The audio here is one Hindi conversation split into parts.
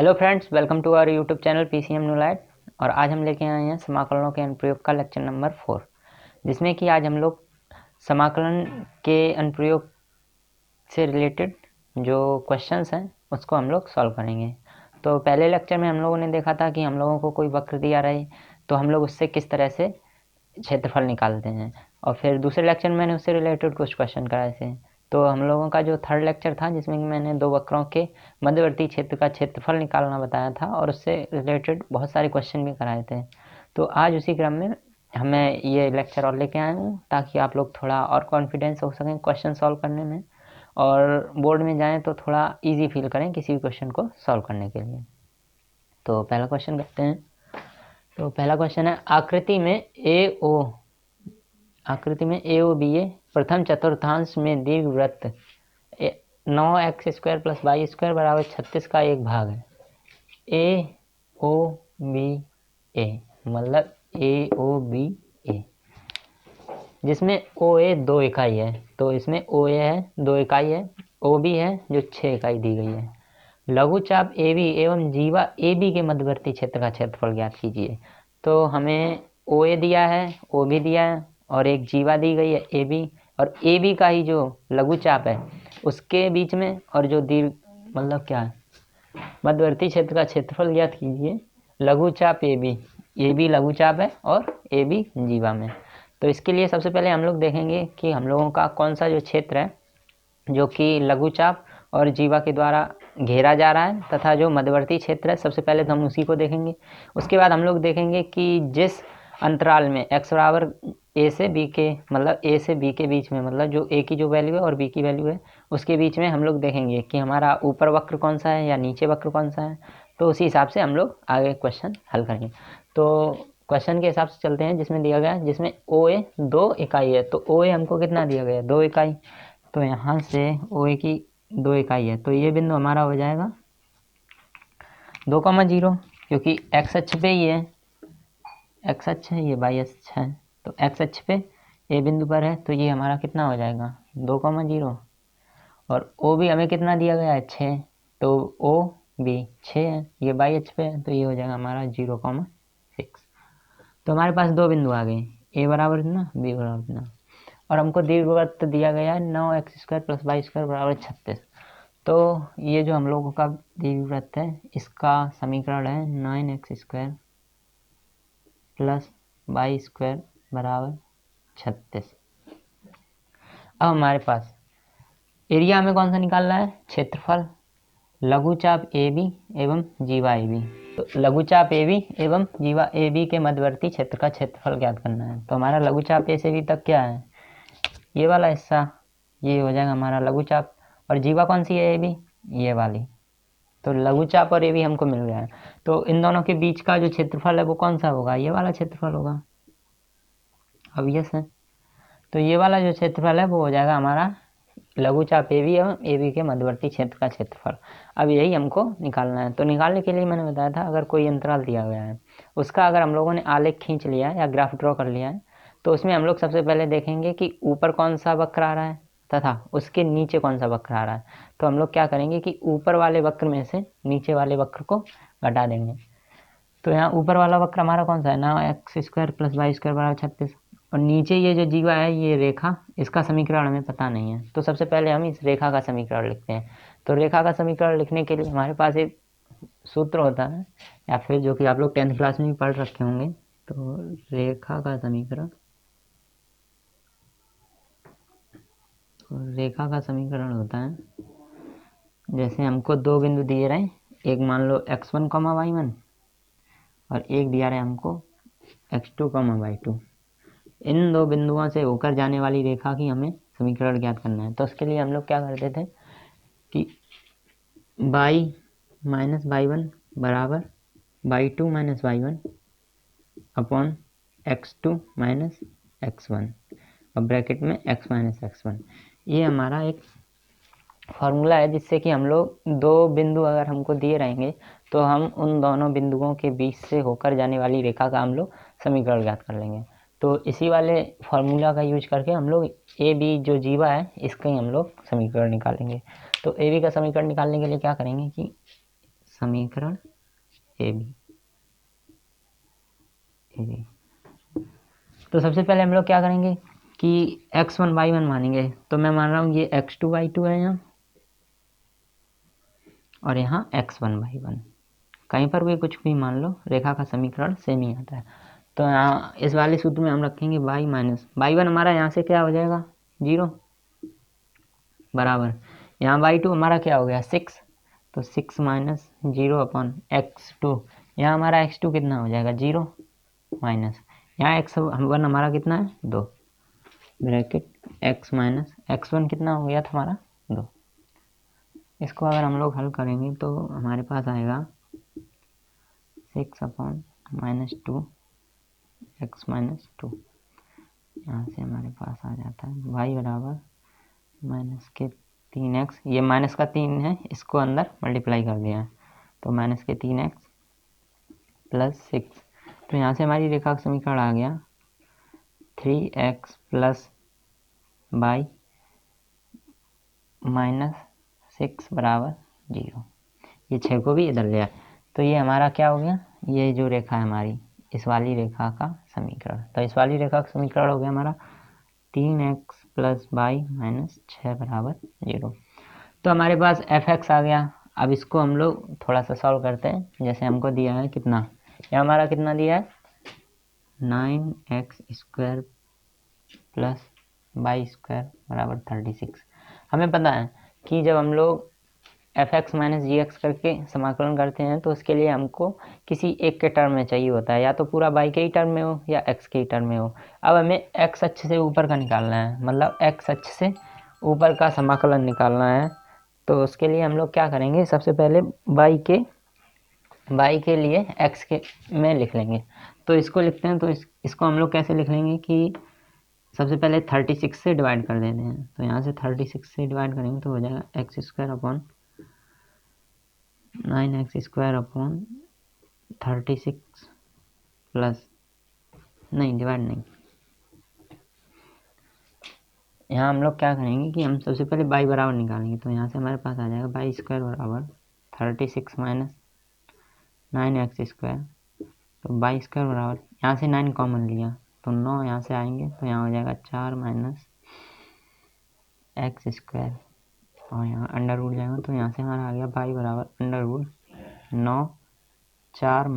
Hello friends, welcome to our YouTube channel PCM new light. और आज हम लेके आए हैं समाकलनों के अनुप्रयोग का लेक्चर नंबर 4, जिसमें कि आज हम लोग समाकलन के अनुप्रयोग से रिलेटेड जो क्वेश्चंस हैं उसको हम लोग सॉल्व करेंगे। तो पहले लेक्चर में हम लोगों ने देखा था कि हम लोगों को कोई वक्र दिया रहे तो हम लोग उससे किस तरह से क्षेत्रफल निकालते हैं, और फिर दूसरे लेक्चर में मैंने उससे रिलेटेड कुछ क्वेश्चन कराए थे। तो हम लोगों का जो थर्ड लेक्चर था जिसमें मैंने दो वक्रों के मध्यवर्ती क्षेत्र का क्षेत्रफल निकालना बताया था और उससे रिलेटेड बहुत सारे क्वेश्चन भी कराए थे। तो आज उसी क्रम में हमें ये लेक्चर और लेके आया हूँ ताकि आप लोग थोड़ा और कॉन्फिडेंस हो सकें क्वेश्चन सॉल्व करने में, और बोर्ड में जाएं तो थोड़ा इजी फील करें किसी भी क्वेश्चन को सॉल्व करने के लिए। तो पहला क्वेश्चन करते हैं। तो पहला क्वेश्चन है, आकृति में ए ओ बी ए प्रथम चतुर्थांश में दीर्घवृत्त 9x² + y² बराबर 36 का एक भाग है। ए ओ बी ए मतलब ए ओ बी ए, जिसमें ओ ए 2 इकाई है। तो इसमें ओ ए है 2 इकाई है, ओ बी है जो 6 इकाई दी गई है। लघुचाप ए बी एवं जीवा ए बी के मध्यवर्ती क्षेत्र का क्षेत्रफल ज्ञात कीजिए। तो हमें ओ ए दिया है, ओ बी दिया है और एक जीवा दी गई है ए बी, और ए बी का ही जो लघुचाप है उसके बीच में और जो दीर्घ मतलब क्या है मध्यवर्ती क्षेत्र का क्षेत्रफल ज्ञात कीजिए। लघुचाप ए बी लघुचाप है और ए बी जीवा में। तो इसके लिए सबसे पहले हम लोग देखेंगे कि हम लोगों का कौन सा जो क्षेत्र है जो कि लघुचाप और जीवा के द्वारा घेरा जा रहा है, तथा जो मध्यवर्ती क्षेत्र है सबसे पहले तो हम उसी को देखेंगे। उसके बाद हम लोग देखेंगे कि जिस अंतराल में x बराबर ए से बी के मतलब ए से बी के बीच में, मतलब जो ए की जो वैल्यू है और बी की वैल्यू है उसके बीच में हम लोग देखेंगे कि हमारा ऊपर वक्र कौन सा है या नीचे वक्र कौन सा है। तो उसी हिसाब से हम लोग आगे क्वेश्चन हल करेंगे। तो क्वेश्चन के हिसाब से चलते हैं जिसमें दिया गया है, जिसमें ओ ए 2 इकाई है। तो ओ ए हमको कितना दिया गया है 2 इकाई। तो यहाँ से ओ ए की 2 इकाई है तो ये बिंदु हमारा हो जाएगा 2,0, क्योंकि एक्स अक्ष पे ही है, एक्स अक्ष है, ये वाई अक्ष है। तो एक्स अक्ष पे ए बिंदु पर है तो ये हमारा कितना हो जाएगा 2,0। और ओ भी हमें कितना दिया गया है 6, तो ओ भी 6 है, ये वाई अक्ष पे है तो ये हो जाएगा हमारा 0,6। तो हमारे पास दो बिंदु आ गए, ए बराबर इतना, बी बराबर इतना, और हमको दीर्घवृत्त दिया गया है 9x² + y² बराबर 36। तो ये जो हम लोगों का दीर्घवृत्त है इसका समीकरण है 9x² + y² बराबर 36। अब हमारे पास एरिया हमें कौन सा निकालना है, क्षेत्रफल लघुचाप ए बी एवं जीवा ए बी। तो लघुचाप ए बी एवं जीवा ए बी के मध्यवर्ती क्षेत्र का क्षेत्रफल ज्ञात करना है। तो हमारा लघुचाप ए से बी तक क्या है, ये वाला हिस्सा, ये हो जाएगा हमारा लघुचाप। और जीवा कौन सी है ए बी, ये वाली। तो लघुचाप और ए बी हमको मिल गया है। तो इन दोनों के बीच का जो क्षेत्रफल है वो कौन सा होगा, ये वाला क्षेत्रफल होगा, ऑब्वियस है। तो ये वाला जो क्षेत्रफल है वो हो जाएगा हमारा लघुचाप ए बी एवं ए बी के मध्यवर्ती क्षेत्र का क्षेत्रफल। अब यही हमको निकालना है। तो निकालने के लिए मैंने बताया था अगर कोई अंतराल दिया गया है उसका अगर हम लोगों ने आलेख खींच लिया है या ग्राफ ड्रॉ कर लिया है तो उसमें हम लोग सबसे पहले देखेंगे कि ऊपर कौन सा वक्र आ रहा है तथा उसके नीचे कौन सा वक्र आ रहा है। तो हम लोग क्या करेंगे कि ऊपर वाले वक्र में से नीचे वाले वक्र को घटा देंगे। तो यहाँ ऊपर वाला वक्र हमारा कौन सा है, 9x² + y² बराबर 36। और नीचे ये जो जीवा है ये रेखा, इसका समीकरण हमें पता नहीं है। तो सबसे पहले हम इस रेखा का समीकरण लिखते हैं। तो रेखा का समीकरण लिखने के लिए हमारे पास एक सूत्र होता है, या फिर जो कि आप लोग 10th क्लास में भी पढ़ रखे होंगे। तो रेखा का समीकरण होता है, जैसे हमको दो बिंदु दिए रहे, एक मान लो x1, y1 और एक दिया रहे हमको x2, y2। इन दो बिंदुओं से होकर जाने वाली रेखा की हमें समीकरण ज्ञात करना है। तो उसके लिए हम लोग क्या करते थे कि y - y1 बराबर y2 - y1 upon x2 - x1 और ब्रैकेट में x - x1। ये हमारा एक फार्मूला है जिससे कि हम लोग दो बिंदु अगर हमको दिए रहेंगे तो हम उन दोनों बिंदुओं के बीच से होकर जाने वाली रेखा का हम लोग समीकरण ज्ञात कर लेंगे। तो इसी वाले फार्मूला का यूज करके हम लोग ए बी जो जीवा है इसका ही हम लोग समीकरण निकालेंगे। तो ए बी का समीकरण निकालने के लिए क्या करेंगे कि समीकरण ए बी। तो सबसे पहले हम लोग क्या करेंगे कि x1 y1 मानेंगे। तो मैं मान रहा हूँ ये x2 y2 है यहाँ, और यहाँ x1 y1। कहीं पर भी कुछ भी मान लो, रेखा का समीकरण सेम ही आता है। तो यहाँ इस वाले सूत्र में हम रखेंगे y माइनस y1 हमारा यहाँ से क्या हो जाएगा 0 बराबर, यहाँ y2 हमारा क्या हो गया 6, तो 6 माइनस 0 अपॉन x2, यहाँ हमारा x2 कितना हो जाएगा 0 माइनस, यहाँ x1 हमारा कितना है 2 ब्रैकेट x माइनस x1 कितना हो गया था हमारा 2। इसको अगर हम लोग हल करेंगे तो हमारे पास आएगा 6 अपॉन माइनस 2 x माइनस 2, यहाँ से हमारे पास आ जाता है y बराबर माइनस के 3x, ये माइनस का 3 है, इसको अंदर मल्टीप्लाई कर दिया है, तो माइनस के 3x प्लस 6। तो यहाँ से हमारी रेखा का समीकरण आ गया 3x प्लस y माइनस 6 बराबर 0। ये 6 को भी इधर ले आए, तो ये हमारा क्या हो गया, ये जो रेखा है हमारी इस वाली रेखा का समीकरण। तो इस वाली रेखा का समीकरण हो गया हमारा 3x प्लस y माइनस 6 बराबर 0। तो हमारे पास fx आ गया। अब इसको हम लोग थोड़ा सा सॉल्व करते हैं। जैसे हमको दिया है कितना, यहाँ हमारा कितना दिया है 9x square plus y square बराबर 36। हमें पता है कि जब हम लोग fx माइनस gx करके समाकलन करते हैं तो उसके लिए हमको किसी एक के टर्म में चाहिए होता है, या तो पूरा y के ही टर्म में हो या x के ही टर्म में हो। अब हमें x अक्ष से ऊपर का निकालना है, मतलब x अक्ष से ऊपर का समाकलन निकालना है। तो उसके लिए हम लोग क्या करेंगे, सबसे पहले y के लिए x के में लिख लेंगे। तो इसको लिखते हैं, तो इसको हम लोग कैसे लिख लेंगे कि सबसे पहले 36 से डिवाइड कर देते हैं। तो यहाँ से 36 से डिवाइड करेंगे तो हो जाएगा x square upon 9x square upon 36 plus, नहीं डिवाइड नहीं, यहाँ हम लोग क्या करेंगे कि हम सबसे पहले y बराबर निकालेंगे। तो यहाँ से हमारे पास आ जाएगा y स्क्वायर बराबर 36 माइनस 9x स्क्वायर, तो y स्क्वायर बराबर, यहाँ से 9 कॉमन लिया तो 9 यहाँ से आएंगे, तो यहाँ हो जाएगा 4 माइनस एक्स स्क्वायर, और यहाँ अंडर रूट जाएगा, तो यहाँ से हमारा आ गया y बराबर under root 9 4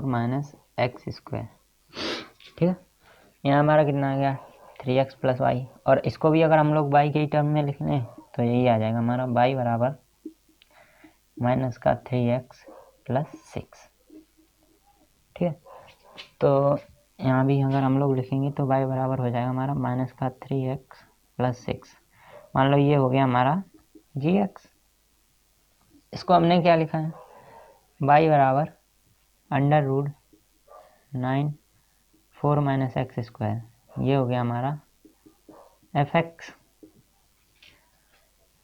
minus X square. ठीक है, यहाँ हमारा कितना आ गया 3x प्लस वाई, और इसको भी अगर हम लोग y के टर्म में लिख लें तो यही आ जाएगा हमारा y बराबर माइनस का 3x प्लस 6। ठीक है, तो यहाँ भी अगर हम लोग लिखेंगे तो y बराबर हो जाएगा हमारा माइनस का 3x प्लस 6। मान लो ये हो गया हमारा gx। इसको हमने क्या लिखा है, y बराबर under root 9 4 minus X square, ये हो गया हमारा fx।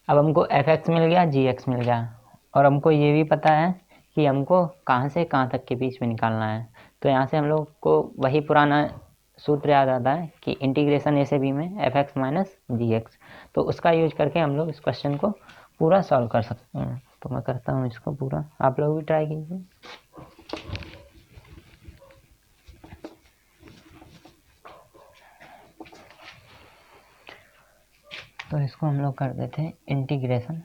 अब हमको fx मिल गया, gx मिल गया, और हमको ये भी पता है कि हमको कहाँ से कहाँ तक के बीच में निकालना है। तो यहाँ से हम लोग को वही पुराना सूत्र याद आता है कि इंटीग्रेशन ए से बी में fx माइनस gx, तो उसका यूज करके हम लोग इस क्वेश्चन को पूरा सॉल्व कर सकते हैं। तो मैं करता हूँ इसको पूरा, आप लोग भी ट्राई कीजिए। तो इसको हम लोग कर देते हैं इंटीग्रेशन,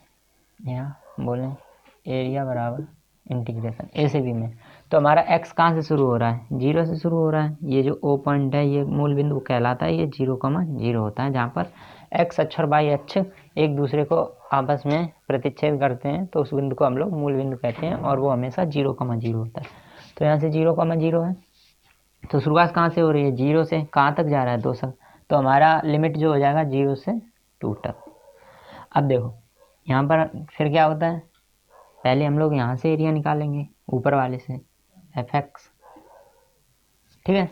यहाँ बोलें एरिया बराबर इंटीग्रेशन ए से बी में। तो हमारा x कहाँ से शुरू हो रहा है, 0 से शुरू हो रहा है। ये जो O पॉइंट है ये मूल बिंदु कहलाता है, ये 0,0 होता है, जहाँ पर x अक्ष और y अक्ष एक दूसरे को आपस में प्रतिच्छेद करते हैं, तो उस बिंदु को हम लोग मूल बिंदु कहते हैं, और वो हमेशा 0,0 होता है। तो यहाँ से 0,0 है, तो शुरुआत कहाँ से हो रही है 0 से, कहाँ तक जा रहा है 2 तक, तो हमारा लिमिट जो हो जाएगा 0 से 2 तक। अब देखो यहाँ पर फिर क्या होता है, पहले हम लोग यहाँ से एरिया निकालेंगे ऊपर वाले से fx, ठीक है,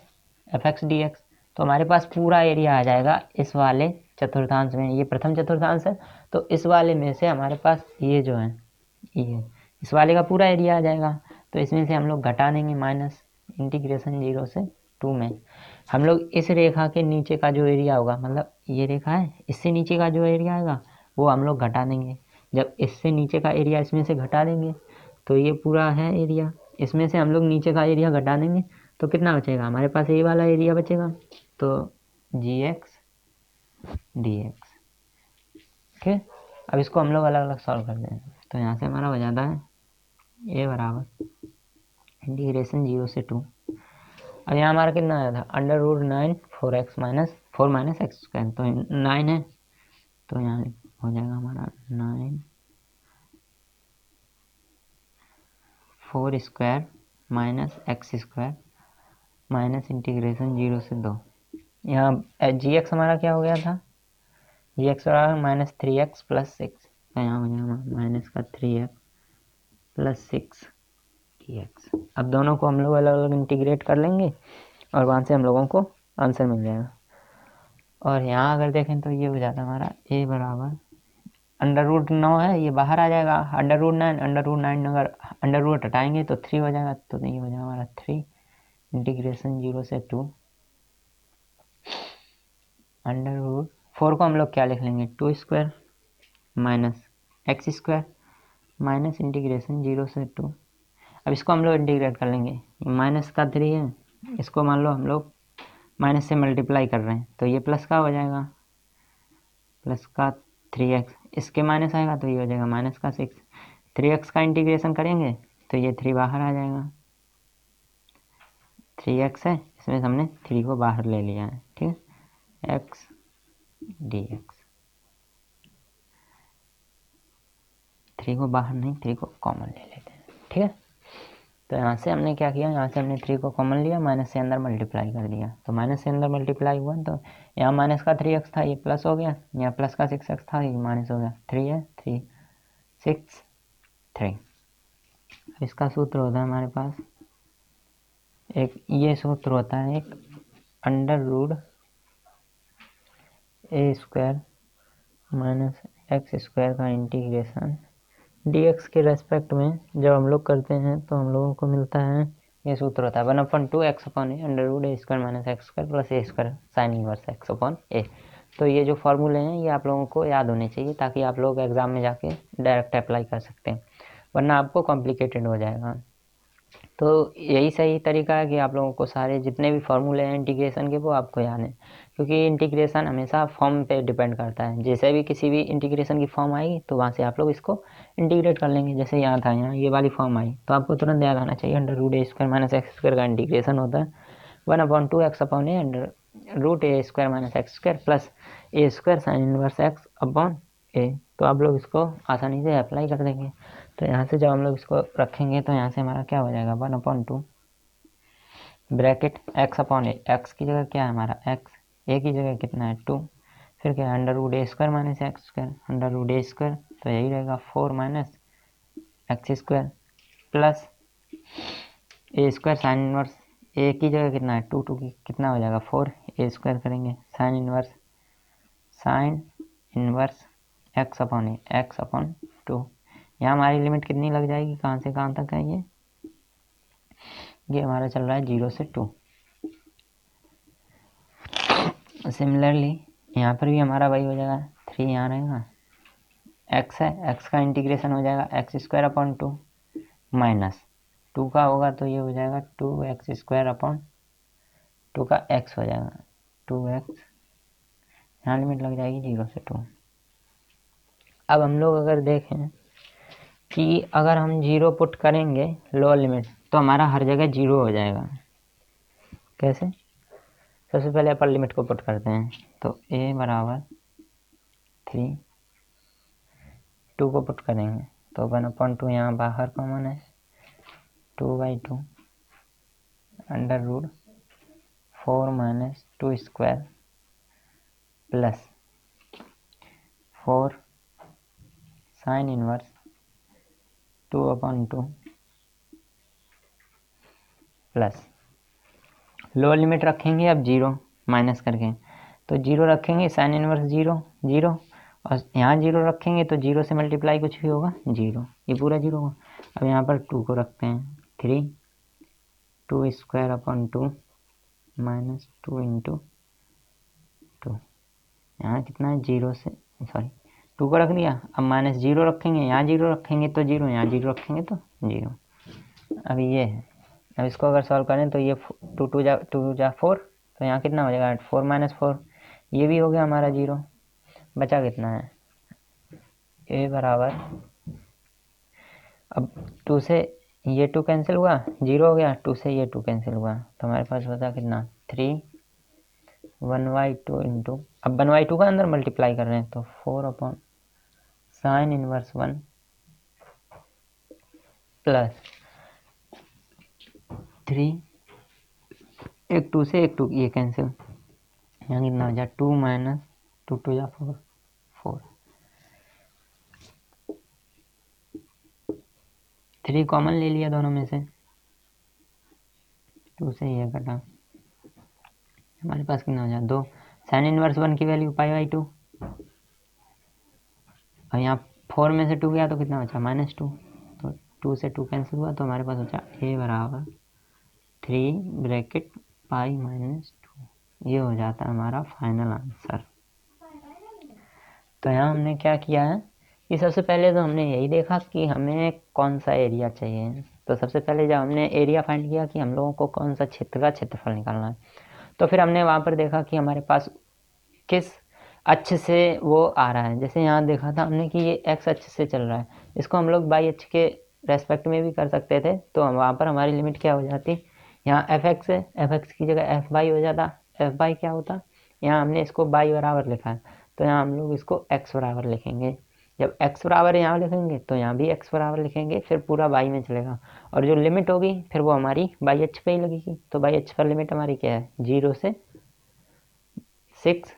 fx dx। तो हमारे पास पूरा एरिया आ जाएगा इस वाले चतुर्थांश में, ये प्रथम चतुर्थांश है, तो इस वाले में से हमारे पास ये जो है ये इस वाले का पूरा एरिया आ जाएगा। तो इसमें से हम लोग घटा देंगे माइनस इंटीग्रेशन 0 से 2 में हम लोग इस रेखा के नीचे का जो एरिया होगा, मतलब ये रेखा है, इससे नीचे का जो एरिया आएगा वो हम लोग घटा देंगे। जब इससे नीचे का एरिया इसमें से घटा देंगे तो ये पूरा है एरिया, इसमें से हम लोग नीचे का एरिया घटा देंगे तो कितना बचेगा, हमारे पास ये वाला एरिया बचेगा। तो जी एक्स डी एक्स। ठीक है, अब इसको हम लोग अलग अलग सॉल्व कर देंगे। तो यहाँ से हमारा हो जाता है ए बराबर इंटीग्रेशन 0 से 2। अब यहाँ हमारा कितना आया था, √9 4 माइनस एक्स स्क्वायर, तो 9 है तो यहाँ हो जाएगा हमारा 9 4 square minus X square minus integration 0 से 2। यहाँ जी एक्स हमारा क्या हो गया था, जी एक्स बराबर -3x प्लस 6, तो यहाँ हो जाएगा माइनस का 3x प्लस 6 dx। अब दोनों को हम लोग अलग अलग इंटीग्रेट कर लेंगे और वहाँ से हम लोगों को आंसर मिल जाएगा। और यहाँ अगर देखें तो ये हो जाता है हमारा a बराबर √9 है, ये बाहर आ जाएगा, √9 अगर अंडर रूट हटाएंगे तो 3 हो जाएगा, तो ये हो जाएगा हमारा 3 इंटीग्रेशन 0 से 2 √4 को हम लोग क्या लिख लेंगे, 2 square minus X square minus integration 0 से 2। अब इसको हम लोग इंटीग्रेट कर लेंगे, माइनस का 3 है, इसको मान लो हम लोग माइनस से मल्टीप्लाई कर रहे हैं तो ये प्लस का हो जाएगा, प्लस का 3x, इसके माइनस आएगा तो ये हो जाएगा माइनस का 6। 3x का इंटीग्रेशन करेंगे तो ये 3 बाहर आ जाएगा, 3x है, इसमें हमने 3 को बाहर ले लिया है। ठीक है, x dx, 3 को बाहर नहीं, 3 को कॉमन ले लेते हैं। ठीक है, तो यहाँ से हमने क्या किया, यहाँ से हमने 3 को कॉमन लिया, माइनस से अंदर मल्टीप्लाई कर दिया, तो माइनस से अंदर मल्टीप्लाई हुआ तो यहाँ माइनस का 3x था, ये प्लस हो गया, यहाँ प्लस का 6x था, ये माइनस हो गया, 3 है, 3 6 3। इसका सूत्र होता है हमारे पास एक, ये सूत्र होता है एक √a² माइनस एक्स स्क्वायर का इंटीग्रेशन dx के रेस्पेक्ट में जब हम लोग करते हैं तो हम लोगों को मिलता है, ये सूत्र होता है 1/2x/a √a² minus X square plus a² sine inverse x/a। तो ये जो फॉर्मूले हैं ये आप लोगों को याद होने चाहिए ताकि आप लोग एग्जाम में जाके डायरेक्ट अप्लाई कर सकते हैं, वरना आपको कॉम्प्लिकेटेड हो जाएगा। तो यही सही तरीका है कि आप लोगों को सारे जितने भी फॉर्मूले हैं इंटीग्रेशन के वो आपको याद हैं, क्योंकि इंटीग्रेशन हमेशा फॉर्म पे डिपेंड करता है। जैसे भी किसी भी इंटीग्रेशन की फॉर्म आएगी तो वहाँ से आप लोग इसको इंटीग्रेट कर लेंगे। जैसे यहाँ था, यहाँ ये वाली फॉर्म आई तो आपको तुरंत याद आना चाहिए √a² माइनस एक्स स्क्वायर का इंटीग्रेशन होता है 1/2x/a √a² minus X square plus a² sine inverse x/a। तो आप लोग इसको आसानी से अप्लाई कर देंगे। तो यहाँ से जब हम लोग इसको रखेंगे तो यहाँ से हमारा क्या हो जाएगा, 1/2 ब्रैकेट x/a, x की जगह क्या है हमारा x, a की जगह कितना है 2, फिर क्या है √a² minus X square, √a², तो यही रहेगा 4 minus X square plus a² sine inverse, a की जगह कितना है 2, 2 की कितना हो जाएगा 4, a² करेंगे साइन इनवर्स x/2। यहाँ हमारी लिमिट कितनी लग जाएगी, कहाँ से कहाँ तक है ये हमारा चल रहा है 0 से 2। सिमिलरली यहाँ पर भी हमारा वही हो जाएगा, 3 यहाँ रहेगा, x है, x का इंटीग्रेशन हो जाएगा x² माइनस 2 का होगा तो ये हो जाएगा 2x² का x हो जाएगा 2x, यहाँ लिमिट लग जाएगी 0 से 2। अब हम लोग अगर देखें कि अगर हम 0 पुट करेंगे लोअर लिमिट तो हमारा हर जगह 0 हो जाएगा। कैसे, सबसे पहले अपर लिमिट को पुट करते हैं, तो a बराबर 3, 2 को पुट करेंगे तो 1/2 यहाँ बाहर कॉमन है, 2/2 √4 minus 2 square plus 4 sine inverse 2/2 plus lower limit रखेंगे अब 0 माइनस करके, तो 0 रखेंगे साइन इनवर्स 0 0, और यहाँ 0 रखेंगे तो 0 से मल्टीप्लाई कुछ भी होगा 0, ये पूरा 0 होगा। अब यहाँ पर 2 को रखते हैं, 3 2/2 माइनस 2 × 2, यहाँ कितना है 0 से 2 को रख दिया। अब माइनस 0 रखेंगे, यहाँ 0 रखेंगे तो 0, यहाँ 0 रखेंगे तो 0। अब ये है, अब इसको अगर सॉल्व करें तो ये 2 जा 4, तो यहाँ कितना हो जाएगा 4 माइनस 4, ये भी हो गया हमारा 0। बचा कितना है ए बराबर, अब 2 से ये 2 कैंसिल हुआ, 0 हो गया, 2 से ये 2 कैंसिल हुआ, तो हमारे पास बचा कितना 3 1/2 इंटू, अब 1/2 का अंदर मल्टीप्लाई कर रहे हैं तो 4 अपॉन साइन इनवर्स 1 प्लस 3, एक 2 से एक 2 ये कैंसिल, यहाँ कितना हो जाए 2 माइनस 2 जा 4, 4, 3 कॉमन ले लिया दोनों में से, 2 से ये कटा, हमारे पास कितना हो जाए 2, साइन इनवर्स 1 की वैल्यू π/2, और यहाँ 4 में से 2 गया तो कितना बचा -2, तो 2 से 2 कैंसिल हुआ, तो हमारे पास बचा a बराबर 3 ब्रैकेट π-2, ये हो जाता है हमारा फाइनल आंसर। तो यहाँ हमने क्या किया है कि सबसे पहले तो हमने यही देखा कि हमें कौन सा एरिया चाहिए। तो सबसे पहले जब हमने एरिया फाइंड किया कि हम लोगों को कौन सा क्षेत्र का क्षेत्रफल निकालना है, तो फिर हमने वहाँ पर देखा कि हमारे पास किस अक्ष से वो आ रहा है। जैसे यहाँ देखा था हमने कि ये एक्स अक्ष से चल रहा है, इसको हम लोग वाई अक्ष के रेस्पेक्ट में भी कर सकते थे, तो वहाँ पर हमारी लिमिट क्या हो जाती, यहाँ एफ एक्स है, एफ एक्स की जगह एफ वाई हो जाता। एफ वाई क्या होता, यहाँ हमने इसको वाई बराबर लिखा है, तो यहाँ हम लोग इसको एक्स बराबर लिखेंगे। जब एक्स बराबर यहाँ लिखेंगे तो यहाँ भी एक्स बराबर लिखेंगे, फिर पूरा वाई में चलेगा, और जो लिमिट होगी फिर वो हमारी वाई अक्ष पे ही लगेगी। तो वाई अक्ष पर लिमिट हमारी क्या है 0 से 6,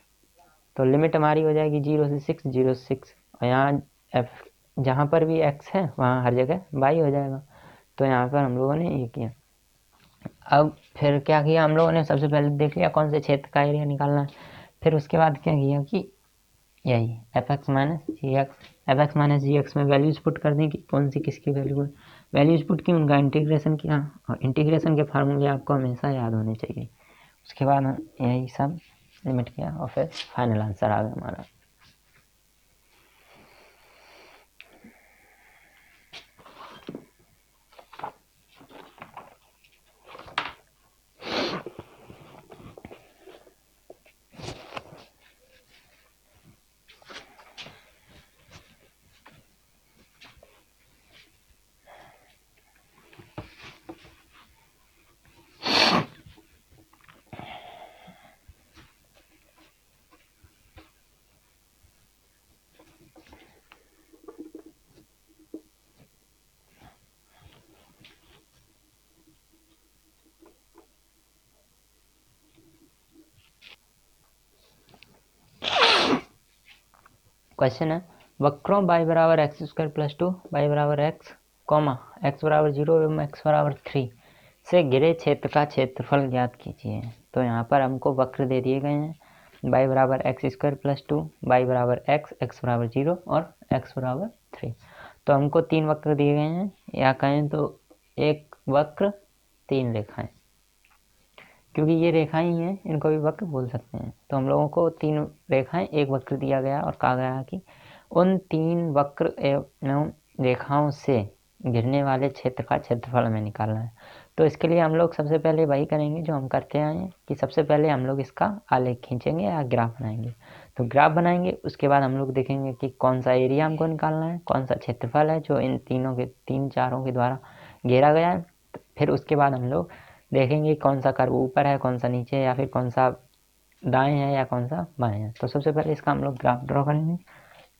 तो लिमिट हमारी हो जाएगी 0 से 6, 0 से 6, और यहाँ एफ जहाँ पर भी एक्स है वहाँ हर जगह वाई हो जाएगा। तो यहाँ पर हम लोगों ने ये किया। अब फिर क्या किया हम लोगों ने, सबसे पहले देख लिया कौन से क्षेत्र का एरिया निकालना है, फिर उसके बाद क्या किया कि यही एफ एक्स माइनस जी एक्स में वैल्यूज पुट कर दी कि कौन सी किसकी वैल्यू है, वैल्यूज पुट की, उनका इंटीग्रेशन किया, और इंटीग्रेशन के फार्मूले आपको हमेशा याद होने चाहिए। उसके बाद यही सब लिमिट किया और फिर फाइनल आंसर आ गया हमारा। क्वेश्चन है वक्रों y बराबर एक्स स्क्वायर प्लस 2, y बराबर एक्स, एक्स बराबर 0 एवं एक्स बराबर 3 से घिरे क्षेत्र का क्षेत्रफल ज्ञात कीजिए। तो यहाँ पर हमको वक्र दे दिए गए हैं, y बराबर एक्स स्क्वायर प्लस 2, y बराबर एक्स, एक्स बराबर 0 और एक्स बराबर 3। तो हमको 3 वक्र दिए गए हैं, या कहें तो एक वक्र 3 रेखाएं, क्योंकि ये रेखाएं ही हैं, इनको भी वक्र बोल सकते हैं। तो हम लोगों को 3 रेखाएं एक वक्र दिया गया और कहा गया कि उन 3 वक्र एवं रेखाओं से घिरने वाले क्षेत्र का क्षेत्रफल हमें निकालना है। तो इसके लिए हम लोग सबसे पहले वही करेंगे जो हम करते आए हैं कि सबसे पहले हम लोग इसका आलेख खींचेंगे या ग्राफ बनाएंगे। तो ग्राफ बनाएंगे, उसके बाद हम लोग देखेंगे कि कौन सा एरिया हमको निकालना है, कौन सा क्षेत्रफल है जो इन तीन चारों के द्वारा घेरा गया है। फिर उसके बाद हम लोग देखेंगे कौन सा कर्व ऊपर है, कौन सा नीचे है, या फिर कौन सा दाएं है या कौन सा बाएं है। तो सबसे पहले इसका हम लोग ग्राफ ड्रॉ करेंगे।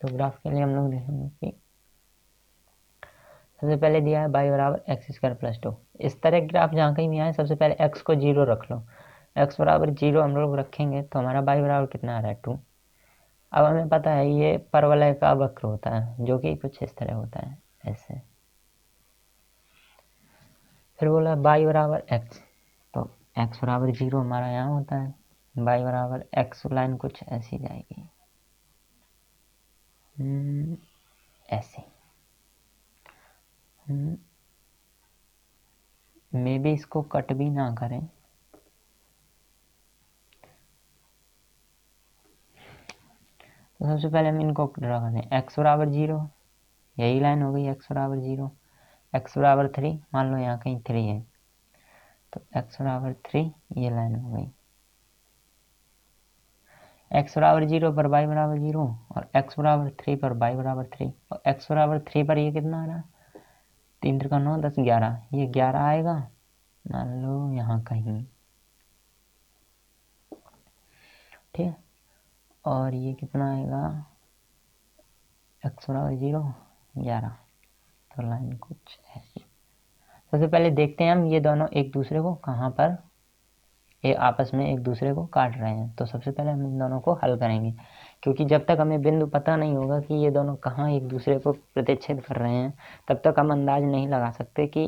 तो ग्राफ के लिए हम लोग देखेंगे कि सबसे पहले दिया है y बराबर एक्स स्क्वायर प्लस 2। इस तरह ग्राफ जहाँ कहीं भी आए सबसे पहले x को 0 रख लो, x बराबर 0 हम लोग रखेंगे तो हमारा y बराबर कितना आ रहा है 2। अब हमें पता है ये परवलय का वक्र होता है जो कि कुछ इस तरह होता है ऐसे। फिर बोला y बराबर x, तो x बराबर 0 हमारा यहाँ होता है, y बराबर x लाइन कुछ ऐसी जाएगी, ऐसे। मे भी इसको कट भी ना करें, तो सबसे पहले हम इनको ड्रा करते हैं। एक्स बराबर 0, यही लाइन हो गई एक्स बराबर 0। एक्स बराबर 3, मान लो यहाँ कहीं 3 है, तो एक्स बराबर 3 ये लाइन हो गई। एक्स बराबर 0 पर वाई बराबर 0 और एक्स बराबर 3 पर वाई बराबर 3 और एक्स बराबर 3 पर ये कितना आ रहा है, 3 3 9 10 11, ये 11 आएगा मान लो यहाँ कहीं, ठीक है। और ये कितना आएगा, एक्स बराबर 0 11, तो लाइन कुछ ऐसी। सबसे पहले देखते हैं हम ये दोनों एक दूसरे को कहाँ पर ये आपस में एक दूसरे को काट रहे हैं। तो सबसे पहले हम इन दोनों को हल करेंगे, क्योंकि जब तक हमें बिंदु पता नहीं होगा कि ये दोनों कहाँ एक दूसरे को प्रतिच्छेद कर रहे हैं, तब तक हम अंदाज नहीं लगा सकते कि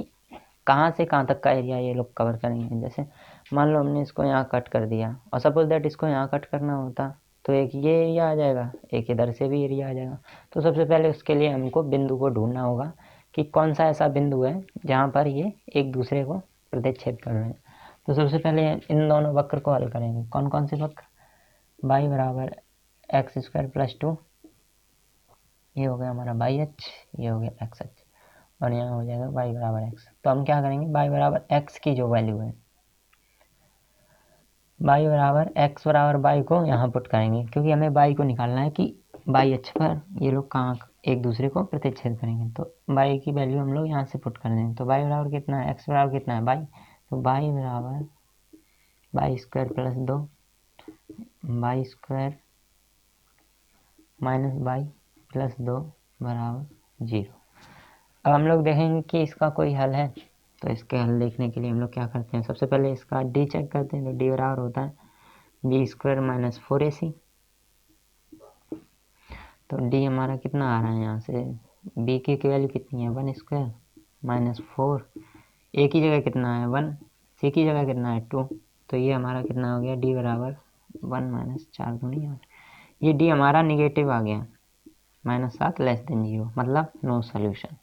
कहाँ से कहाँ तक का एरिया ये लोग कवर करेंगे। जैसे मान लो हमने इसको यहाँ कट कर दिया और सपोज दैट इसको यहाँ कट करना होता तो एक ये एरिया आ जाएगा, एक इधर से भी एरिया आ जाएगा। तो सबसे पहले उसके लिए हमको बिंदु को ढूंढना होगा कि कौन सा ऐसा बिंदु है जहाँ पर ये एक दूसरे को प्रतिच्छेद कर रहे हैं। तो सबसे पहले इन दोनों वक्र को हल करेंगे। कौन कौन से वक्र, y बराबर एक्स स्क्वायर प्लस 2, ये हो गया हमारा वाई एच, ये हो गया एक्स एच, और यहाँ हो जाएगा y बराबर x। तो हम क्या करेंगे, y बराबर x की जो वैल्यू है, y बराबर x बराबर y को यहाँ पुट करेंगे, क्योंकि हमें y को निकालना है कि y अक्ष पर ये लोग कहाँ एक दूसरे को प्रतिच्छेद करेंगे। तो y की वैल्यू हम लोग यहाँ से पुट कर देंगे। तो y बराबर कितना है, x बराबर कितना है y, तो y बराबर Y square plus 2 Y square minus Y plus 2 बराबर 0। अब हम लोग देखेंगे कि इसका कोई हल है। तो इसके हल देखने के लिए हम लोग क्या करते हैं, सबसे पहले इसका डी चेक करते हैं। तो डी बराबर होता है बी स्क्वायर माइनस 4ac। तो डी हमारा कितना आ रहा है, यहाँ से बी की वैल्यू कितनी है 1 स्क्वायर माइनस 4, ए की जगह कितना है 1, सी की जगह कितना है 2, तो ये हमारा कितना हो गया डी बराबर 1 माइनस 4 दूनी 8। ये डी हमारा निगेटिव आ गया, -7 लेस देन 0, मतलब नो सोल्यूशन,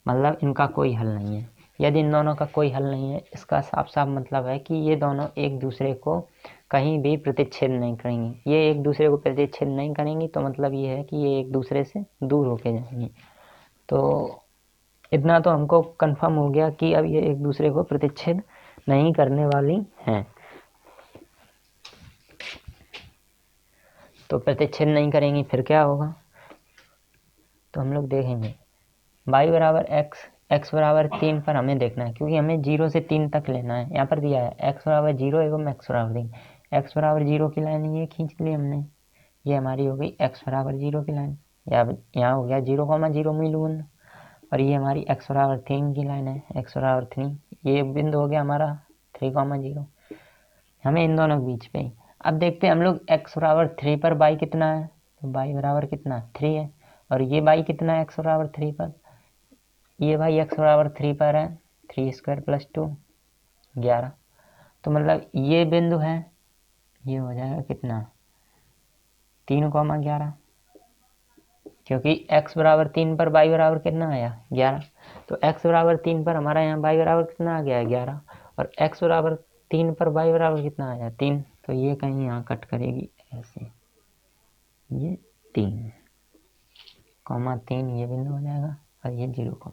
मतलब इनका कोई हल नहीं है। यदि इन दोनों का कोई हल नहीं है, इसका साफ साफ मतलब है कि ये दोनों एक दूसरे को कहीं भी प्रतिच्छेद नहीं करेंगे। ये एक दूसरे को प्रतिच्छेद नहीं करेंगी तो मतलब ये है कि ये एक दूसरे से दूर होके जाएंगी। तो इतना तो हमको कंफर्म हो गया कि अब ये एक दूसरे को प्रतिच्छेद नहीं करने वाली हैं। तो प्रतिच्छेद नहीं करेंगी फिर क्या होगा, तो हम लोग देखेंगे y बराबर x बराबर 3 पर हमें देखना है, क्योंकि हमें 0 से 3 तक लेना है। यहाँ पर दिया है x बराबर 0 एवं x बराबर 3। x बराबर 0 की लाइन ये खींच ली हमने, ये हमारी हो गई x बराबर 0 की लाइन, या यहाँ हो गया 0,0 मिलून, और ये हमारी x बराबर 3 की लाइन है, x बराबर 3, ये बिंदु हो गया हमारा 3,0। हमें इन दोनों के बीच पे ही अब देखते हैं हम लोग x बराबर 3 पर y कितना है, तो y बराबर कितना 3 है, और ये y कितना है x बराबर 3 पर, ये भाई x बराबर 3 पर है 3 स्क्वायर प्लस 2 11। तो मतलब ये बिंदु है, ये हो जाएगा कितना 3,11, क्योंकि x बराबर 3 पर y बराबर कितना आया 11। तो x बराबर 3 पर हमारा यहाँ y बराबर कितना आ गया 11, और x बराबर 3 पर y बराबर कितना आया 3। तो ये कहीं यहाँ कट करेगी ऐसे, ये 3,3 ये बिंदु हो जाएगा, और ये 0,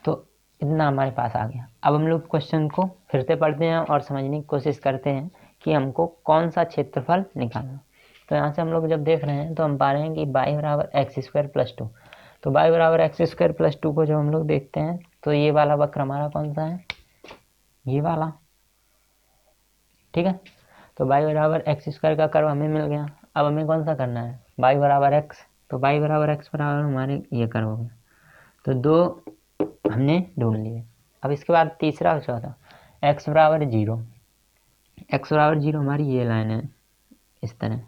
तो इतना हमारे पास आ गया। अब हम लोग क्वेश्चन को फिर से पढ़ते हैं और समझने की कोशिश करते हैं कि हमको कौन सा क्षेत्रफल निकालना। तो यहाँ से हम लोग जब देख रहे हैं तो हम पा रहे हैं कि y बराबर एक्स स्क्वायर प्लस 2। तो y बराबर एक्स स्क्वायर प्लस 2 को जब हम लोग देखते हैं तो ये वाला वक्र हमारा कौन सा है, ये वाला, ठीक है। तो y बराबर एक्स स्क्वायर का कर्व हमें मिल गया। अब हमें कौन सा करना है, y बराबर एक्स, तो y बराबर एक्स बराबर हमारे ये कर्व हो गया। तो 2 हमने ढूंढ लिए। अब इसके बाद तीसरा और चौथा, x बराबर 0, x बराबर 0 हमारी ये लाइन है इस तरह,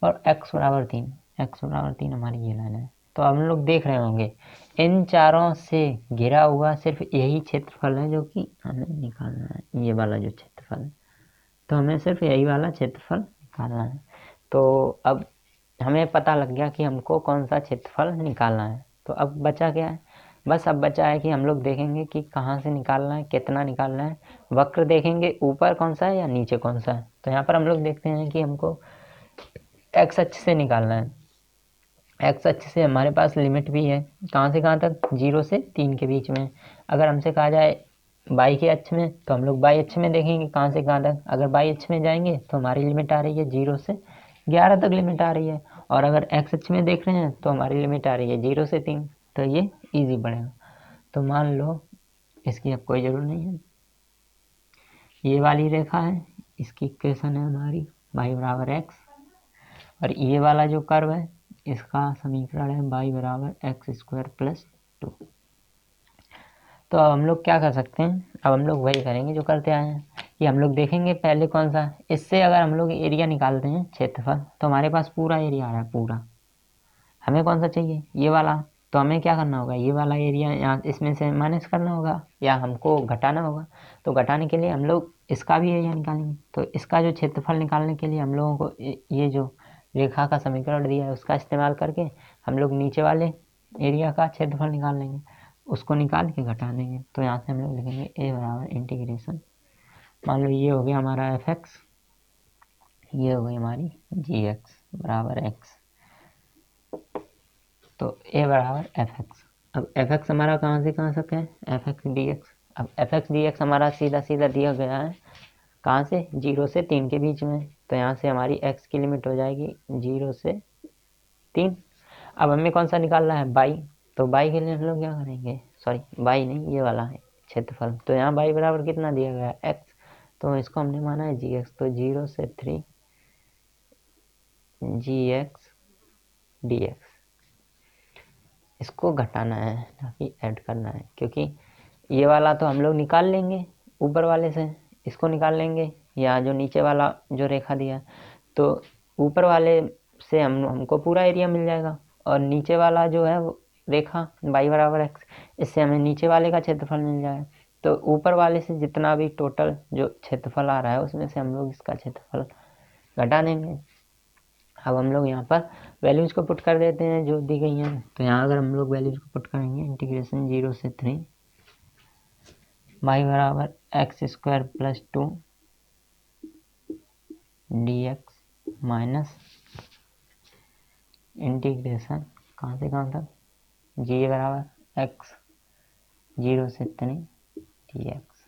और x बराबर 3 हमारी ये लाइन है। तो हम लोग देख रहे होंगे इन चारों से घिरा हुआ सिर्फ यही क्षेत्रफल है जो कि हमें निकालना है, ये वाला जो क्षेत्रफल है। तो हमें सिर्फ यही वाला क्षेत्रफल निकालना है। तो अब हमें पता लग गया कि हमको कौन सा क्षेत्रफल निकालना है। तो अब बचा क्या है, बस अब बचा है कि हम लोग देखेंगे कि कहाँ से निकालना है, कितना निकालना है। वक्र देखेंगे ऊपर कौन सा है या नीचे कौन सा है। तो यहाँ पर हम लोग देखते हैं कि हमको एक्स अक्ष से निकालना है। एक्स अक्ष से हमारे पास लिमिट भी है, कहाँ से कहाँ तक, 0 से 3 के बीच में। अगर हमसे कहा जाए बाई के अक्ष में तो हम लोग बाई अक्ष में देखेंगे कहाँ से कहाँ तक। अगर बाई अक्ष में जाएंगे तो हमारी लिमिट आ रही है 0 से 11 तक लिमिट आ रही है, और अगर एक्स अक्ष में देख रहे हैं तो हमारी लिमिट आ रही है 0 से 3। तो ये ईजी पड़ेगा। तो मान लो इसकी अब कोई ज़रूरत नहीं है, ये वाली रेखा है, इसकी इक्वेशन है हमारी y बराबर x, और ये वाला जो कर्व है इसका समीकरण है y बराबर एक्स स्क्वायर प्लस 2। तो अब हम लोग क्या कर सकते हैं, अब हम लोग वही करेंगे जो करते आए हैं, कि हम लोग देखेंगे पहले कौन सा, इससे अगर हम लोग एरिया निकालते हैं क्षेत्रफल तो हमारे पास पूरा एरिया आ रहा है पूरा। हमें कौन सा चाहिए, ये वाला। तो हमें क्या करना होगा, ये वाला एरिया यहाँ इसमें से माइनस करना होगा या हमको घटाना होगा। तो घटाने के लिए हम लोग इसका भी एरिया निकालेंगे। तो इसका जो क्षेत्रफल निकालने के लिए हम लोगों को ये जो रेखा का समीकरण दिया है उसका इस्तेमाल करके हम लोग नीचे वाले एरिया का क्षेत्रफल निकाल लेंगे, उसको निकाल के घटा देंगे। तो यहाँ से हम लोग लिखेंगे ए बराबर इंटीग्रेशन, मान लो ये हो गया हमारा एफ एक्स, ये हो गई हमारी जी एक्स बराबर एक्स। तो ए बराबर एफ एक्स। अब एफ एक्स हमारा कहाँ से कहाँ तक है, एफ एक्स डी एक्स। अब एफ एक्स डी एक्स हमारा सीधा सीधा दिया गया है कहाँ से, 0 से 3 के बीच में। तो यहाँ से हमारी एक्स की लिमिट हो जाएगी 0 से 3। अब हमें कौन सा निकालना है, बाई। तो बाई के लिए हम लोग क्या करेंगे, सॉरी बाई नहीं, ये वाला है क्षेत्रफल। तो यहाँ बाई बराबर कितना दिया गया है, एक्स। तो इसको हमने माना है जी एक्स। तो 0 से 3 जी एक्स डी एक्स। इसको घटाना है ना कि ऐड करना है, क्योंकि ये वाला तो हम लोग निकाल लेंगे ऊपर वाले से, इसको निकाल लेंगे, या जो नीचे वाला जो रेखा दिया तो ऊपर वाले से हमको पूरा एरिया मिल जाएगा, और नीचे वाला जो है वो रेखा y बराबर एक्स, इससे हमें नीचे वाले का क्षेत्रफल मिल जाएगा। तो ऊपर वाले से जितना भी टोटल जो क्षेत्रफल आ रहा है उसमें से हम लोग इसका क्षेत्रफल घटा देंगे। अब हम लोग यहाँ पर वैल्यूज़ को पुट कर देते हैं जो दी गई हैं। तो यहाँ अगर हम लोग वैल्यूज़ को पुट करेंगे, इंटीग्रेशन 0 से 3 y बराबर x square plus 2 D x minus integration कहाँ से कहाँ तक, जी बराबर एक्स 0 से 3 डी एक्स।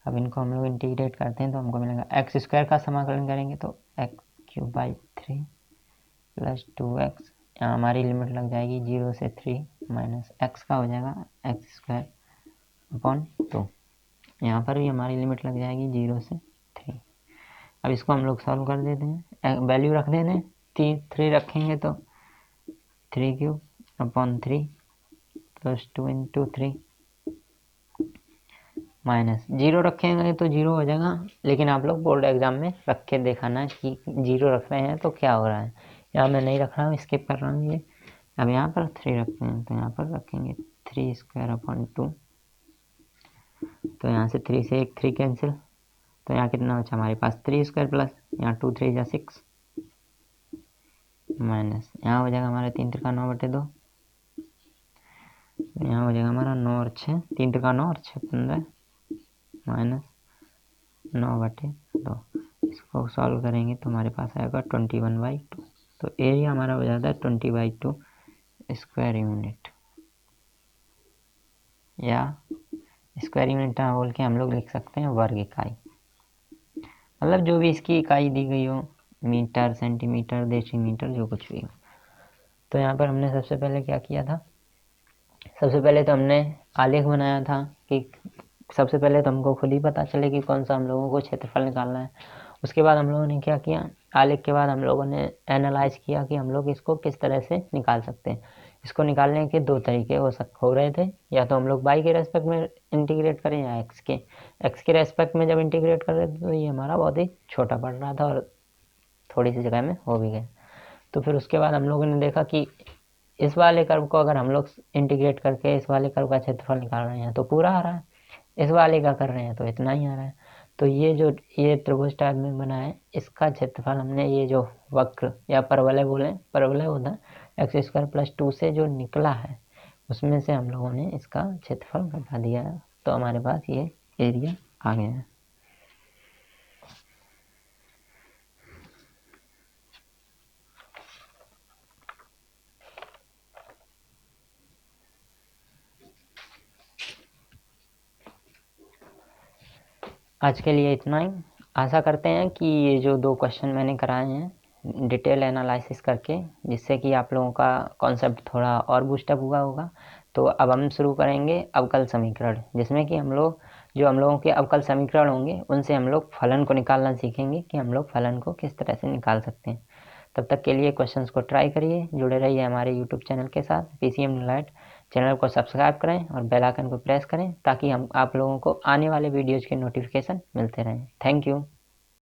अब इनको हम लोग इंटीग्रेट करते हैं तो हमको मिलेगा एक्स स्क्वायर का समाकलन करेंगे तो x cube by 3 plus 2x। यहाँ हमारी लिमिट लग जाएगी 0 से 3 माइनस एक्स का हो जाएगा एक्स स्क्वायर अपॉन 2। यहाँ पर भी हमारी लिमिट लग जाएगी 0 से 3। अब इसको हम लोग सॉल्व कर देते हैं, वैल्यू रख देते हैं, 3 रखेंगे तो 3 cube upon 3 plus 2 into 3 minus 0 रखेंगे तो 0 हो जाएगा। लेकिन आप लोग बोर्ड एग्जाम में रख के दिखाना कि 0 रख रहे हैं तो क्या हो रहा है। यहाँ मैं नहीं रख रहा हूँ, स्किप कर रहा हूँ ये। अब यहाँ पर 3 रखते हैं तो यहाँ पर रखेंगे 3 स्क्वायर अपॉन 2। तो यहाँ से 3 से 1 3 कैंसिल, तो यहाँ कितना बचा हमारे पास 3 स्क्वायर प्लस यहाँ 2 3 या 6 माइनस यहाँ हो जाएगा हमारा 3 3 9/2। यहाँ हो जाएगा हमारा 9 और 6, 3 3 9 और 6 15 माइनस 9/2। इसको सॉल्व करेंगे तो हमारे पास आएगा 21/2। तो एरिया हमारा हो जाता है 20/2 स्क्वायर यूनिट, या स्क्वायर यूनिट ना बोल के हम लोग लिख सकते हैं वर्ग इकाई। मतलब जो भी इसकी इकाई दी गई हो, मीटर सेंटीमीटर डेसीमीटर जो कुछ भी हो। तो यहाँ पर हमने सबसे पहले क्या किया था, सबसे पहले तो हमने आलेख बनाया था कि सबसे पहले तो हमको खुद ही पता चले कि कौन सा हम लोगों को क्षेत्रफल निकालना है। उसके बाद हम लोगों ने क्या किया, आलेख के बाद हम लोगों ने एनालाइज किया कि हम लोग इसको किस तरह से निकाल सकते हैं। इसको निकालने के दो तरीके हो रहे थे, या तो हम लोग y के रेस्पेक्ट में इंटीग्रेट करें या x के रेस्पेक्ट में जब इंटीग्रेट कर रहे थे तो ये हमारा बहुत ही छोटा पड़ रहा था और थोड़ी सी जगह में हो भी गया। तो फिर उसके बाद हम लोगों ने देखा कि इस वाले कर्व को अगर हम लोग इंटीग्रेट करके इस वाले कर्व का क्षेत्रफल निकाल रहे हैं तो पूरा आ रहा है, इस वाले का कर रहे हैं तो इतना ही आ रहा है। तो ये जो ये त्रिभुज टाइप में बना है इसका क्षेत्रफल हमने ये जो वक्र या परवलय बोले, परवलय होता है एक्स स्क्वायर प्लस 2 से जो निकला है उसमें से हम लोगों ने इसका क्षेत्रफल घटा दिया है। तो हमारे पास ये एरिया आ गया है। आज के लिए इतना ही। आशा करते हैं कि ये जो 2 क्वेश्चन मैंने कराए हैं डिटेल एनालिसिस करके, जिससे कि आप लोगों का कॉन्सेप्ट थोड़ा और बूस्टअप हुआ होगा। तो अब हम शुरू करेंगे अवकल समीकरण, जिसमें कि हम लोगों के अवकल समीकरण होंगे उनसे हम लोग फलन को निकालना सीखेंगे कि हम लोग फलन को किस तरह से निकाल सकते हैं। तब तक के लिए क्वेश्चंस को ट्राई करिए, जुड़े रहिए हमारे यूट्यूब चैनल के साथ PCM Knowledge। चैनल को सब्सक्राइब करें और बेल आइकन को प्रेस करें ताकि हम आप लोगों को आने वाले वीडियोज़ के नोटिफिकेशन मिलते रहें। Thank you.